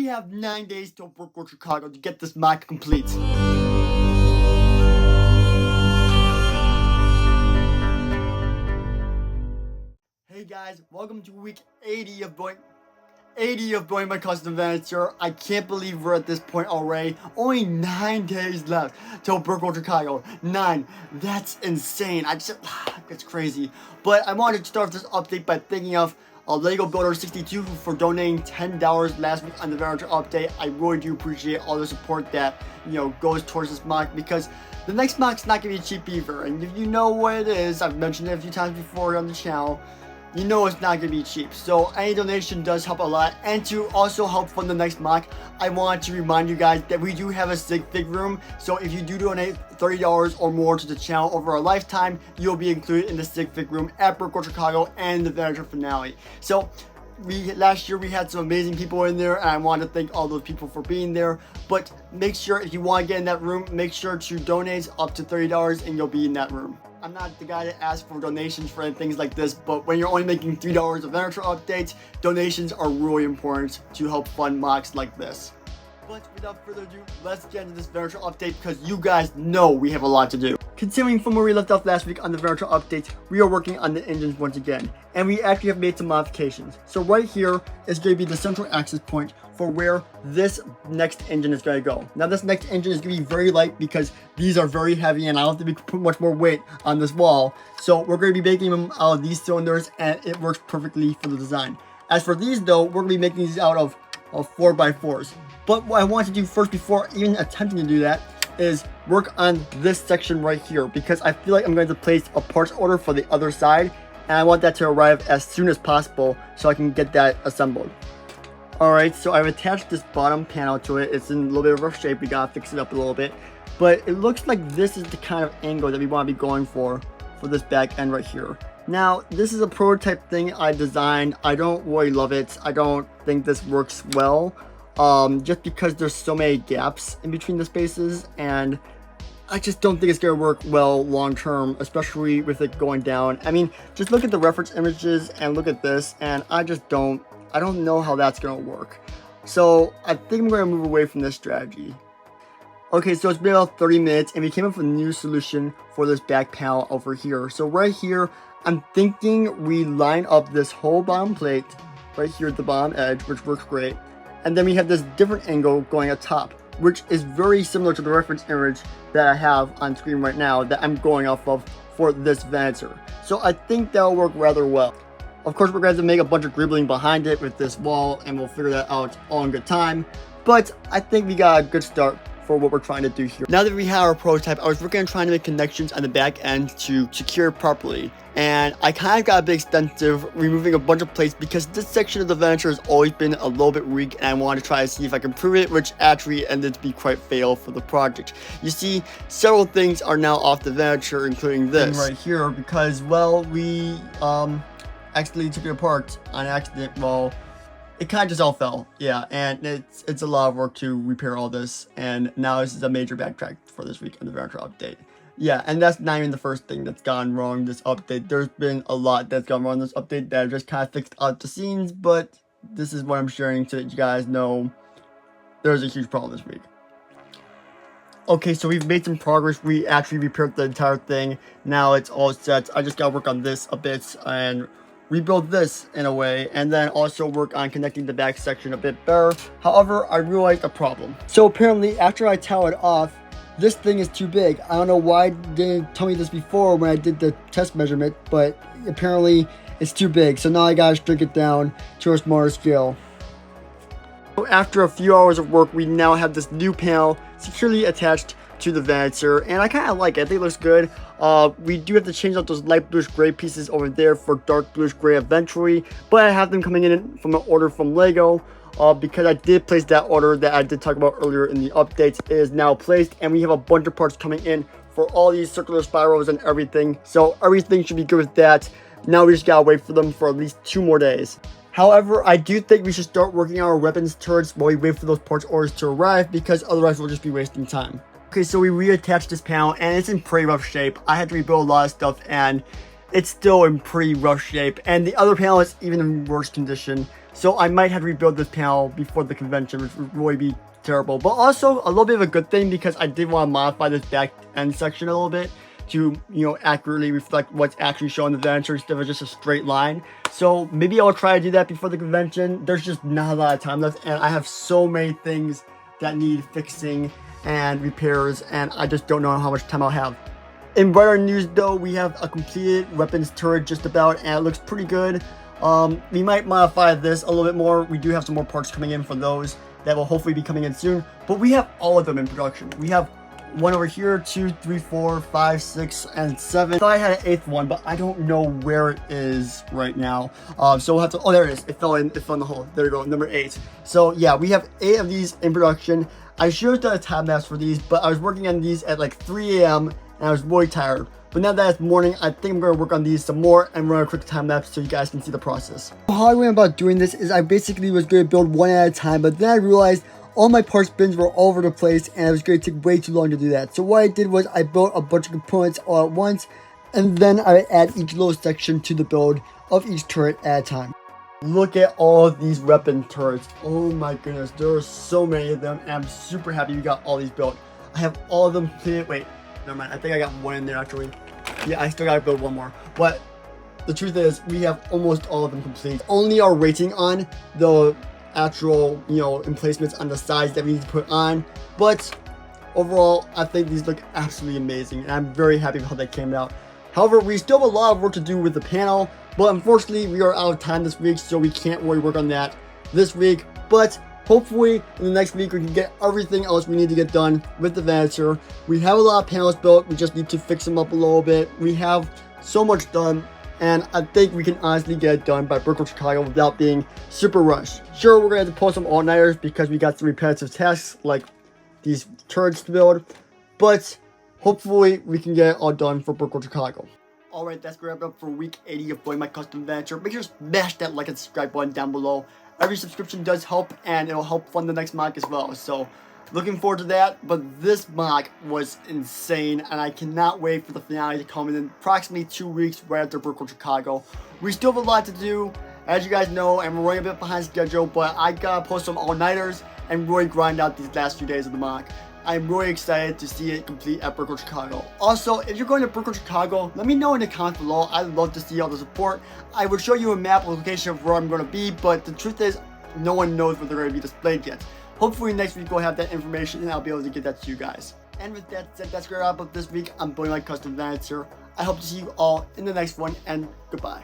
have 9 days till Brookwood, Chicago to get this MOC complete. Hey guys, welcome to week 80 of building my custom Venator. I can't believe we're at this point already. Only 9 days left till Brookwood, Chicago. 9. That's insane. It's crazy. But I wanted to start this update by thanking of Lego Builder 62 for donating $10 last week on the Venator update. I really do appreciate all the support that goes towards this MOC, because the next MOC's not gonna be cheap either. And if you know what it is, I've mentioned it a few times before on the channel. You know it's not going to be cheap. So any donation does help a lot. And to also help fund the next MOC, I want to remind you guys that we do have a sig fig room. So if you do donate $30 or more to the channel over a lifetime, you'll be included in the sig fig room at Brookwood, Chicago and the Venator finale. So last year we had some amazing people in there, and I want to thank all those people for being there. But make sure, if you want to get in that room, make sure to donate up to $30 and you'll be in that room. I'm not the guy to ask for donations for things like this, but when you're only making $3 of Venator updates, donations are really important to help fund MOCs like this. But without further ado, let's get into this Venator update, because you guys know we have a lot to do. Continuing from where we left off last week on the Venator update, we are working on the engines once again, and we actually have made some modifications. So right here is going to be the central access point for where this next engine is going to go. Now this next engine is going to be very light because these are very heavy and I don't think we can put much more weight on this wall. So we're going to be making them out of these cylinders, and it works perfectly for the design. As for these though, we're going to be making these out of 4x4s. But what I want to do first, before even attempting to do that, is work on this section right here, because I feel like I'm going to place a parts order for the other side, and I want that to arrive as soon as possible so I can get that assembled. Alright, so I've attached this bottom panel to it. It's in a little bit of rough shape. We gotta fix it up a little bit. But it looks like this is the kind of angle that we want to be going for this back end right here. Now, this is a prototype thing I designed. I don't really love it. I don't think this works well. Just because there's so many gaps in between the spaces, and I just don't think it's going to work well long term, especially with it going down. I mean, just look at the reference images and look at this, and I don't know how that's going to work. So I think I'm going to move away from this strategy. Okay, so it's been about 30 minutes, and we came up with a new solution for this back panel over here. So right here, I'm thinking we line up this whole bottom plate right here at the bottom edge, which works great. And then we have this different angle going up top, which is very similar to the reference image that I have on screen right now that I'm going off of for this Venator. So I think that'll work rather well. Of course, we're going to have to make a bunch of gribbling behind it with this wall, and we'll figure that out all in good time. But I think we got a good start for what we're trying to do here. Now that we have our prototype, I was working on trying to make connections on the back end to secure it properly. And I kind of got a bit extensive, removing a bunch of plates, because this section of the Venator has always been a little bit weak, and I wanted to try to see if I can improve it, which actually ended to be quite fatal for the project. You see, several things are now off the Venator, including this right here, because, well, we accidentally took it apart on accident. Well, it kind of just all fell. Yeah, and it's a lot of work to repair all this, and now this is a major backtrack for this week on the Venator update. Yeah, and that's not even the first thing that's gone wrong this update. There's been a lot that's gone wrong this update that I just kind of fixed out the scenes, but this is what I'm sharing so that you guys know there's a huge problem this week. Okay, so we've made some progress. We actually repaired the entire thing. Now it's all set. I just gotta work on this a bit and rebuild this in a way, and then also work on connecting the back section a bit better. However, I realized a problem. So apparently, after I towel it off, this thing is too big. I don't know why they didn't tell me this before when I did the test measurement, but apparently it's too big. So now I gotta shrink it down to a smaller scale. So after a few hours of work, we now have this new panel securely attached to the Venator, and I kind of like it. I think it looks good. We do have to change out those light bluish gray pieces over there for dark bluish gray eventually, but I have them coming in from an order from Lego. Because I did place that order that I did talk about earlier in the updates. It is now placed, and we have a bunch of parts coming in for all these circular spirals and everything. So everything should be good with that. Now we just gotta wait for them for at least 2 more days. However, I do think we should start working on our weapons turrets while we wait for those parts orders to arrive, because otherwise we'll just be wasting time. Okay, so we reattached this panel, and it's in pretty rough shape. I had to rebuild a lot of stuff, and it's still in pretty rough shape, and the other panel is even in worse condition. So I might have to rebuild this panel before the convention, which would really be terrible. But also a little bit of a good thing, because I did want to modify this back end section a little bit to, you know, accurately reflect what's actually shown in the Venator instead of just a straight line. So maybe I'll try to do that before the convention. There's just not a lot of time left, and I have so many things that need fixing and repairs, and I just don't know how much time I'll have. In brighter news though, we have a completed weapons turret just about, and it looks pretty good. We might modify this a little bit more. We do have some more parts coming in for those that will hopefully be coming in soon, but we have all of them in production. We have one over here, 2, 3, 4, 5, 6, and 7. I thought I had an 8th one, but I don't know where it is right now. So we'll have to, oh, there it is. It fell in the hole. There you go, number 8. So yeah, we have 8 of these in production. I should have done a time lapse for these, but I was working on these at like 3 a.m. and I was really tired. But now that it's morning, I think I'm going to work on these some more and run a quick time lapse so you guys can see the process. How I went about doing this is I basically was going to build one at a time, but then I realized all my parts bins were all over the place and it was going to take way too long to do that. So what I did was I built a bunch of components all at once, and then I add each little section to the build of each turret at a time. Look at all of these weapon turrets. Oh my goodness, there are so many of them, and I'm super happy we got all these built. I have all of them completed. Wait, never mind. I think I got one in there actually. Yeah, I still gotta build one more. But the truth is, we have almost all of them complete. Only our rating on the actual, you know, emplacements on the sides that we need to put on. But overall, I think these look absolutely amazing, and I'm very happy with how they came out. However, we still have a lot of work to do with the panel, but unfortunately, we are out of time this week, so we can't really work on that this week. But hopefully, in the next week, we can get everything else we need to get done with the Venator. We have a lot of panels built. We just need to fix them up a little bit. We have so much done, and I think we can honestly get it done by Brickwork Chicago without being super rushed. Sure, we're going to have to pull some all-nighters because we got some repetitive tasks like these turrets to build, but hopefully we can get it all done for Brickwork Chicago. Alright, that's going to wrap up for week 80 of Building My Custom Venator. Make sure to smash that like and subscribe button down below. Every subscription does help, and it'll help fund the next MOC as well. So, looking forward to that. But this MOC was insane, and I cannot wait for the finale to come in approximately 2 weeks right after Brickwork Chicago. We still have a lot to do, as you guys know, and we're running a bit behind schedule, but I gotta post some all-nighters and really grind out these last few days of the MOC. I'm really excited to see it complete at Brickwork Chicago. Also, if you're going to Brickwork Chicago, let me know in the comments below. I'd love to see all the support. I would show you a map location of where I'm going to be, but the truth is, no one knows where they're going to be displayed yet. Hopefully next week we'll have that information and I'll be able to get that to you guys. And with that said, that's going to wrap up this week on Building My Custom Venator. I hope to see you all in the next one, and goodbye.